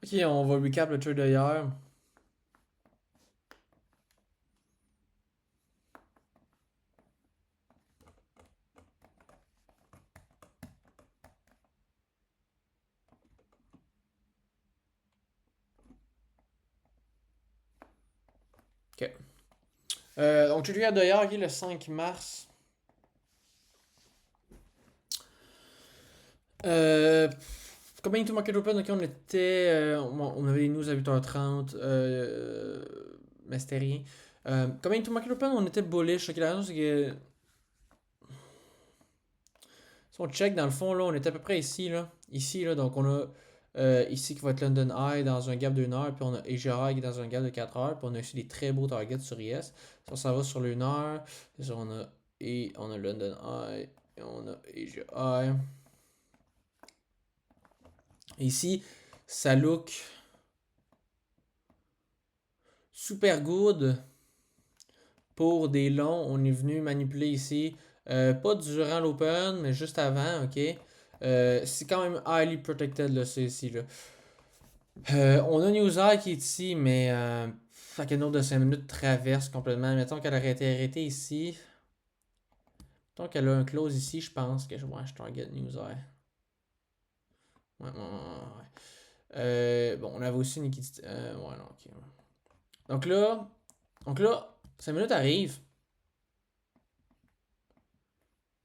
Ok, on va recap le trade de hier. Ok. Donc, trade recap de hier, ok, le 5 mars. Euh, Combien to Market Open, ok, on était. On avait les news à 8h30. Mais c'était rien. Combien to Market Open, on était bullish. Ok, la raison, c'est que. Si on check, dans le fond, là, on était à peu près ici, là. Ici, là, donc on a. Ici qui va être London Eye dans un gap de 1 heure, puis on a Asia High qui est dans un gap de 4 heures, puis on a aussi des très beaux targets sur IS. Si on s'en va sur l'1 heure, c'est ça, on a London Eye, et on a Asia High. Ici, ça look super good pour des longs. On est venu manipuler ici, pas durant l'open, mais juste avant, ok. C'est quand même highly protected, là, c'est ici, là. On a Newseye qui est ici, mais fait qu'une autre de 5 minutes traverse complètement. Mettons qu'elle aurait été arrêtée ici. Mettons qu'elle a un close ici, je pense que je target Newseye. Ouais. Bon, on avait aussi une liquidité. Ouais, non, ok. Donc là, 5 minutes arrivent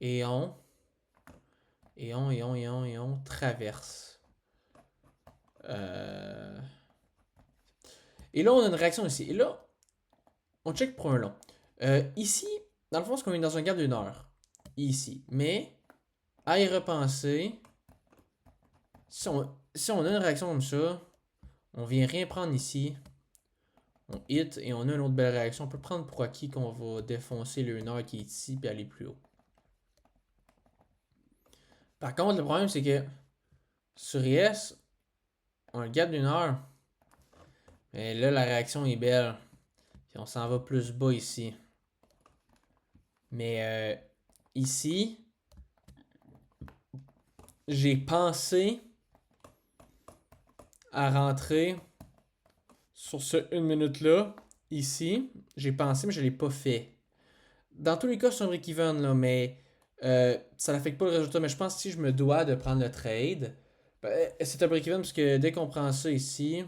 et on traverse. Euh, Et là, on a une réaction ici. Et là, on check pour un long. Ici, dans le fond, c'est qu'on est dans un gap d'une heure. Ici. Mais, à y repenser, si on a une réaction comme ça, on vient rien prendre ici. On hit et on a une autre belle réaction. On peut prendre pour acquis qu'on va défoncer le 1 heure qui est ici puis aller plus haut. Par contre, le problème, c'est que sur IS, on a le gap d'une heure. Mais là, la réaction est belle. Puis on s'en va plus bas ici. Mais ici, j'ai pensé à rentrer sur ce 1 minute-là. Ici, j'ai pensé, mais je ne l'ai pas fait. Dans tous les cas, c'est un break-even, là, mais ça n'affecte pas le résultat. Mais je pense que si je me dois de prendre le trade, c'est un break-even parce que dès qu'on prend ça ici,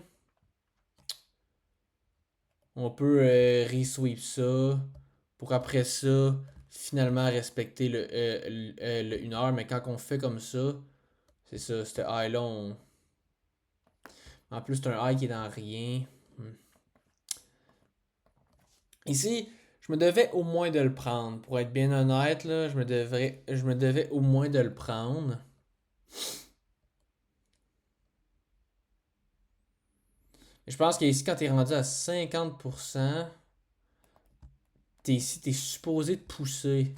on peut re-sweep ça pour après ça, finalement respecter le 1 heure. Mais quand on fait comme ça, c'est ça, ce high-là, en plus, c'est un high qui est dans rien. Hmm. Ici, je me devais au moins de le prendre. Pour être bien honnête, là, je me devais au moins de le prendre. Mais je pense qu'ici, quand t'es rendu à 50%, t'es supposé te pousser.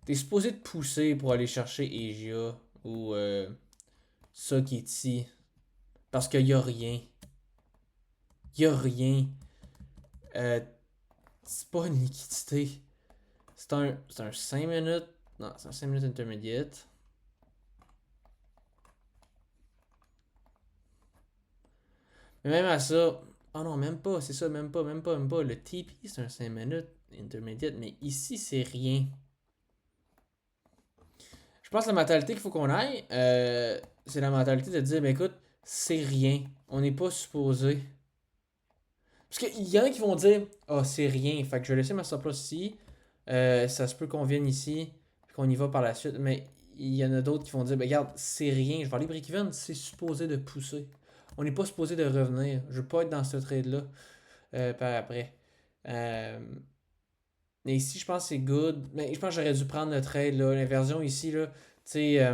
T'es supposé te pousser pour aller chercher Asia ou ça qui est ici. Parce qu'il y a rien. Il y a rien. Euh, c'est pas une liquidité. C'est un 5 minutes. Non, c'est un 5 minutes intermédiate. Mais même à ça. Oh non, même pas. C'est ça, même pas. Le TP, c'est un 5 minutes intermédiate. Mais ici, c'est rien. Je pense que la mentalité qu'il faut qu'on aille, c'est la mentalité de dire, ben écoute, c'est rien. On n'est pas supposé. Parce qu'il y en a qui vont dire, ah, oh, c'est rien. Fait que je vais laisser ma stop loss ici. Ça se peut qu'on vienne ici. Puis qu'on y va par la suite. Mais il y en a d'autres qui vont dire, ben regarde, c'est rien. Je vais aller break-even. C'est supposé de pousser. On n'est pas supposé de revenir. Je veux pas être dans ce trade-là par après. Euh, mais ici, je pense que c'est good. Mais je pense que j'aurais dû prendre le trade, là. L'inversion ici, là. Tu sais,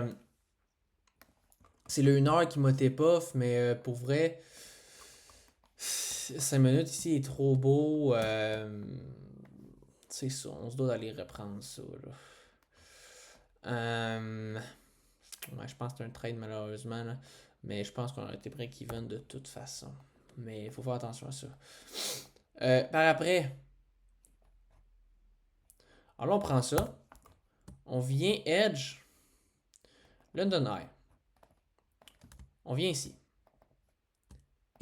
c'est le 1 heure qui m'a off, mais pour vrai, 5 minutes ici est trop beau. C'est ça, on se doit d'aller reprendre ça. Là. Ouais, je pense que c'est un trade malheureusement, là. Mais je pense qu'on aurait été break-even de toute façon. Mais il faut faire attention à ça. Par après, alors là, on prend ça. On vient Edge, London Eye. On vient ici.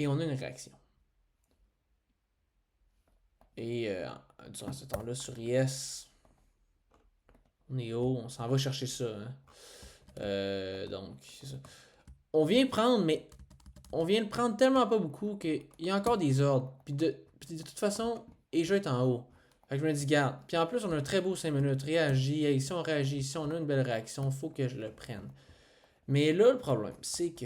Et on a une réaction. Et durant ce temps-là, sur Yes, on est haut, on s'en va chercher ça. Hein. Donc, c'est ça. On vient prendre, mais on vient de prendre tellement pas beaucoup qu'il y a encore des ordres. Puis de toute façon, Asia est en haut. Fait que je me dis, garde. Puis en plus, on a un très beau 5 minutes. Réagis. Et si on réagit ici, on a une belle réaction. Faut que je le prenne. Mais là, le problème, c'est que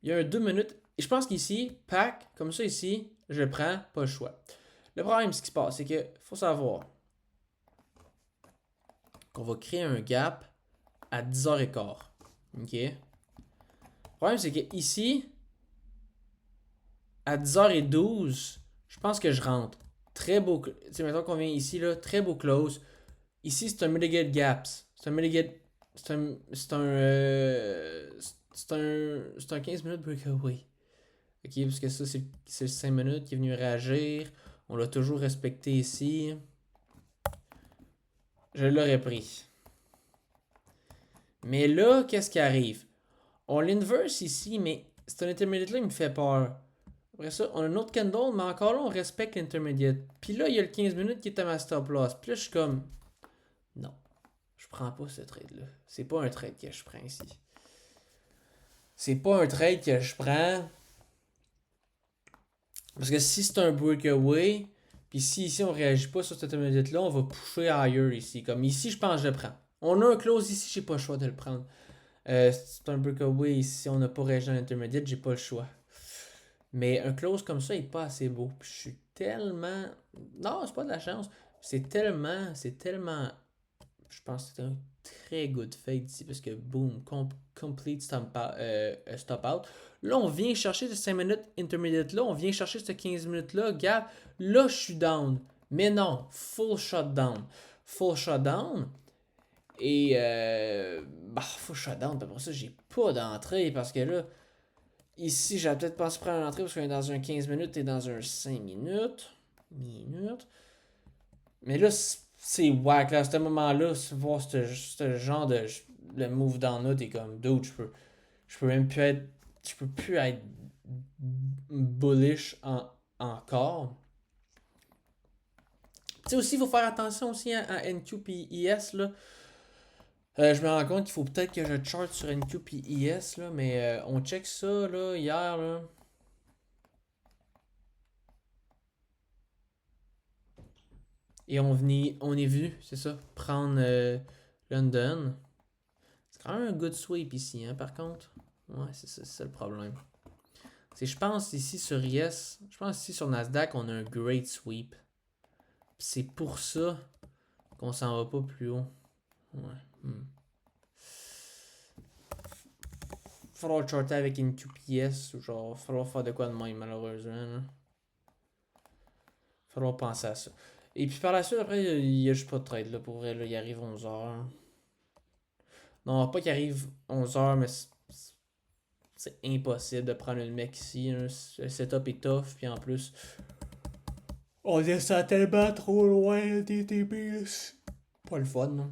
il y a un 2 minutes. Et je pense qu'ici, pack, comme ça ici, je le prends, pas le choix. Le problème, ce qui se passe, c'est que faut savoir qu'on va créer un gap à 10h15. OK? Le problème, c'est que ici, à 10h12, je pense que je rentre. Très beau. Tu sais, mettons qu'on vient ici, là, très beau close. Ici, c'est un mitigate gaps. C'est un mitigate. C'est un 15 minutes breakaway. Ok, parce que ça, c'est 5 minutes qui est venu réagir. On l'a toujours respecté ici. Je l'aurais pris. Mais là, qu'est-ce qui arrive? On l'inverse ici, mais c'est un intermediate là qui me fait peur. Après ça, on a un autre candle, mais encore là, on respecte l'intermediate. Puis là, il y a le 15 minutes qui est à ma stop loss. Puis là, je suis comme, non, je prends pas ce trade-là. C'est pas un trade que je prends ici. C'est pas un trade que je prends. Parce que si c'est un breakaway, puis si ici on réagit pas sur cette intermediate-là, on va pusher ailleurs ici. Comme ici, je pense que je le prends. On a un close ici, j'ai pas le choix de le prendre. C'est un breakaway ici, on n'a pas réagi dans l'intermediate, j'ai pas le choix. Mais un close comme ça est pas assez beau. Puis je suis tellement. Non, c'est pas de la chance. C'est tellement. Je pense que c'est un très good fade ici parce que boom, complete stop out. Là, on vient chercher ce 5 minutes intermediate là, on vient chercher ce 15 minutes là, gap. Là, je suis down. Mais non, full shutdown. Full shutdown. Et full shutdown. Pour ça, j'ai pas d'entrée parce que là, ici, j'avais peut-être pas prendre une entrée parce qu'on est dans un 15 minutes et dans un 5 minutes. Mais là, c'est whack. Là, à ce moment-là, voir ce genre de le move down là, t'es comme, dude, je peux même plus être. Je peux plus être bullish encore. Tu sais aussi, il faut faire attention aussi à NQ et IS là. Je me rends compte qu'il faut peut-être que je charte sur NQ et IS là, mais on check ça là hier là. Et on est venu, c'est ça, prendre London. C'est quand même un good sweep ici, hein, par contre. Ouais, c'est ça le problème. Je pense ici sur Yes, je pense ici sur Nasdaq, on a un great sweep. C'est pour ça qu'on s'en va pas plus haut. Ouais. Falloir charter avec une QPS ou genre, falloir faire de quoi de même, malheureusement. Là. Falloir penser à ça. Et puis par la suite, après, il y a juste pas de trade. Là, pour vrai, là, il arrive 11h. Non, pas qu'il arrive 11h, mais c'est impossible de prendre une mec ici. Hein. Le setup est tough, puis en plus, on descend tellement trop loin, TTP. Pas le fun, non?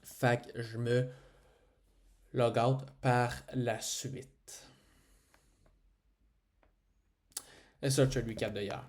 Fait que je me log out par la suite. Et ça, je te recap de hier.